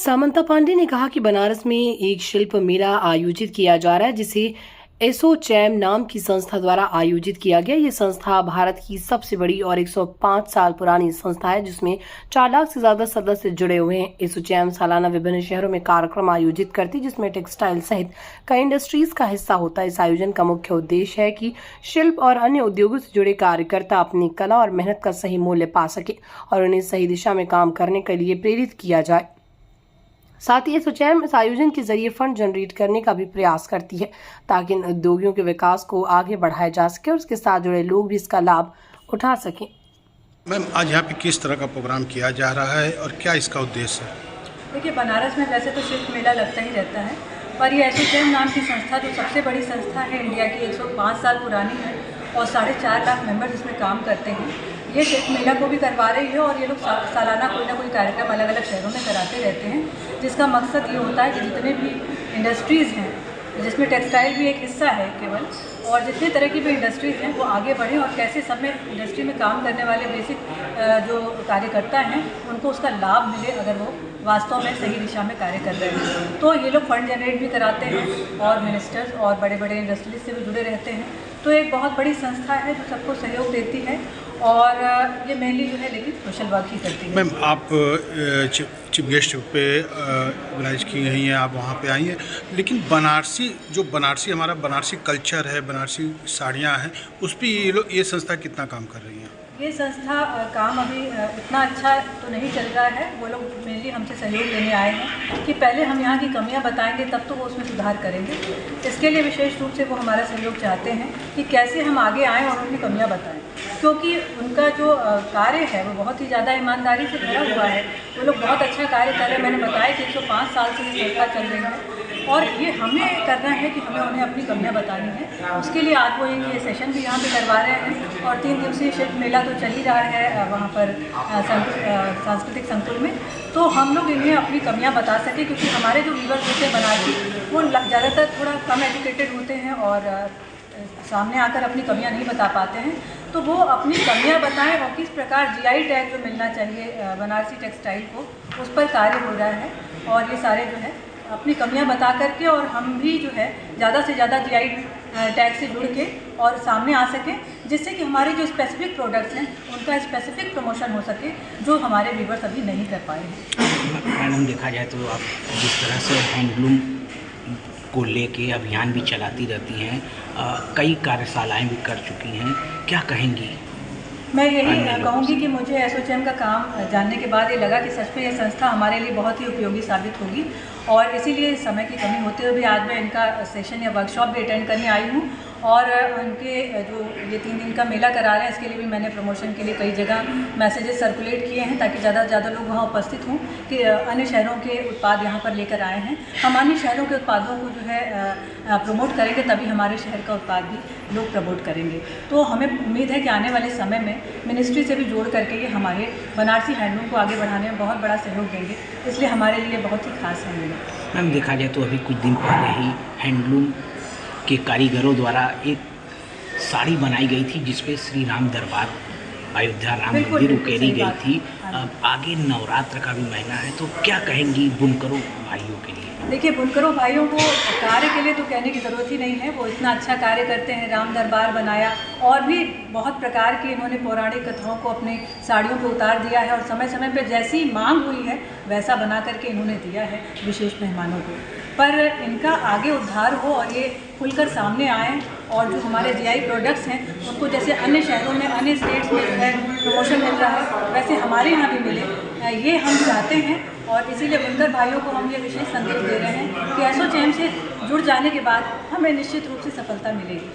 सामंता पांडे ने कहा कि बनारस में एक शिल्प मेला आयोजित किया जा रहा है जिसे एसोचैम नाम की संस्था द्वारा आयोजित किया गया। ये संस्था भारत की सबसे बड़ी और 105 साल पुरानी संस्था है जिसमें 4 लाख से ज्यादा सदस्य जुड़े हुए हैं। एसोचैम सालाना विभिन्न शहरों में कार्यक्रम आयोजित करती जिसमें टेक्सटाइल सहित कई इंडस्ट्रीज का हिस्सा होता है। इस आयोजन का मुख्य उद्देश्य है कि शिल्प और अन्य उद्योगों से जुड़े कार्यकर्ता अपनी कला और मेहनत का सही मूल्य पा सके और उन्हें सही दिशा में काम करने के लिए प्रेरित किया जाए। साथ ही एसोचैम इस आयोजन के जरिए फंड जनरेट करने का भी प्रयास करती है ताकि इन उद्योगियों के विकास को आगे बढ़ाया जा सके और उसके साथ जुड़े लोग भी इसका लाभ उठा सकें। मैम, आज यहाँ पे किस तरह का प्रोग्राम किया जा रहा है और क्या इसका उद्देश्य है? देखिए, बनारस में वैसे तो शिल्प मेला लगता ही रहता है, पर ये एसोचैम नाम की संस्था जो सबसे बड़ी संस्था है इंडिया की, 105 साल पुरानी है और 4.5 लाख मेंबर्स इसमें काम करते हैं। ये शिल्प मेला को भी करवा रही है और ये लोग सालाना कोई ना कोई कार्यक्रम अलग अलग शहरों में कराते रहते हैं, जिसका मकसद ये होता है कि जितने भी इंडस्ट्रीज़ हैं, जिसमें टेक्सटाइल भी एक हिस्सा है केवल, और जितने तरह की भी इंडस्ट्रीज़ हैं वो आगे बढ़ें और कैसे सब में इंडस्ट्री में काम करने वाले बेसिक जो कार्यकर्ता हैं उनको उसका लाभ मिले अगर वो वास्तव में सही दिशा में कार्य कर रहे हैं। तो ये लोग फंड जनरेट भी कराते हैं और मिनिस्टर्स और बड़े बड़े इंडस्ट्रीज से भी जुड़े रहते हैं। तो एक बहुत बड़ी संस्था है जो सबको सहयोग देती है और ये मेनली जो है लेकिन सोशल वर्क ही करती है। मैम, आप चीफ गेस्ट पे ऑर्गेनाइज की गई हैं, आप वहाँ पे आई हैं, लेकिन बनारसी हमारा बनारसी कल्चर है, बनारसी साड़ियाँ हैं, उस पर ये संस्था कितना काम कर रही हैं? ये संस्था काम अभी इतना अच्छा तो नहीं चल रहा है। वो लोग मेनली हमसे सहयोग लेने आए हैं कि पहले हम यहाँ की कमियाँ बताएंगे तब तो वो उसमें सुधार करेंगे। इसके लिए विशेष रूप से वो हमारा सहयोग चाहते हैं कि कैसे हम आगे आएँ और उनकी कमियाँ बताएं, क्योंकि उनका जो कार्य है वो बहुत ही ज़्यादा ईमानदारी से भरा हुआ है। वो लोग बहुत अच्छा कार्य कर रहे हैं। मैंने बताया कि 105 साल से ये संस्था चल रही है और ये हमें करना है कि हमें उन्हें अपनी कमियां बतानी है। उसके लिए आज वो एक सेशन भी यहाँ पे करवा रहे हैं और 3 दिवसीय शिल्प मेला तो चल ही रहा है वहाँ पर सांस्कृतिक संकुल में। तो हम लोग इन्हें अपनी कमियां बता सकें, क्योंकि हमारे जो व्यूअर्स होते हैं बनारसी वो ज़्यादातर थोड़ा कम एजुकेटेड होते हैं और सामने आकर अपनी कमियां नहीं बता पाते हैं। तो वो अपनी कमियां बताएं और किस प्रकार जीआई टैग जो मिलना चाहिए बनारसी टेक्सटाइल को, उस पर कार्य हो रहा है। और ये सारे जो है अपनी कमियां बता करके और हम भी जो है ज़्यादा से ज़्यादा जीआई टैग से जुड़ के और सामने आ सकें, जिससे कि हमारे जो स्पेसिफिक प्रोडक्ट्स हैं उनका स्पेसिफिक प्रमोशन हो सके जो हमारे व्यूअर्स अभी नहीं कर पाए हैं। मैडम, देखा जाए तो आप जिस तरह से हैंडलूम को लेके अभियान भी चलाती रहती हैं, कई कार्यशालाएं भी कर चुकी हैं, क्या कहेंगी? मैं यही कहूँगी कि मुझे एसोचैम का काम जानने के बाद ये लगा कि सच में ये संस्था हमारे लिए बहुत ही उपयोगी साबित होगी और इसीलिए समय की कमी होते हुए भी आज मैं इनका सेशन या वर्कशॉप भी अटेंड करने आई हूँ। और उनके जो ये 3 दिन का मेला करा रहे हैं इसके लिए भी मैंने प्रमोशन के लिए कई जगह मैसेजेस सर्कुलेट किए हैं ताकि ज़्यादा से ज़्यादा लोग वहाँ उपस्थित हों कि अन्य शहरों के उत्पाद यहाँ पर लेकर आए हैं। हम अन्य शहरों के उत्पादों को जो है प्रमोट करेंगे, तभी हमारे शहर का उत्पाद भी लोग प्रमोट करेंगे। तो हमें उम्मीद है कि आने वाले समय में मिनिस्ट्री से भी जोड़ करके ये हमारे बनारसी हैंडलूम को आगे बढ़ाने में बहुत बड़ा सहयोग देंगे, इसलिए हमारे लिए बहुत ही खास है मेला। मैम, देखा जाए तो अभी कुछ दिन पहले ही हैंडलूम के कारीगरों द्वारा एक साड़ी बनाई गई थी जिसपे श्री राम दरबार अयोध्या राम मंदिर उकेरी गई थी। अब आगे नवरात्र का भी महीना है, तो क्या कहेंगी बुनकरों भाइयों के लिए? देखिए, बुनकरों भाइयों को कार्य के लिए तो कहने की ज़रूरत ही नहीं है, वो इतना अच्छा कार्य करते हैं। राम दरबार बनाया और भी बहुत प्रकार की इन्होंने पौराणिक कथाओं को अपने साड़ियों पर उतार दिया है और समय समय पर जैसी मांग हुई है वैसा बना करके इन्होंने दिया है विशेष मेहमानों को। पर इनका आगे उद्धार हो और ये खुलकर सामने आएँ और जो हमारे जीआई प्रोडक्ट्स हैं उनको जैसे अन्य शहरों में अन्य स्टेट्स में जो है प्रमोशन मिल रहा है वैसे हमारे यहाँ भी मिले, ये हम चाहते हैं। और इसीलिए बुनकर भाइयों को हम ये विशेष संदेश दे रहे हैं कि एसोचैम से जुड़ जाने के बाद हमें निश्चित रूप से सफलता मिलेगी।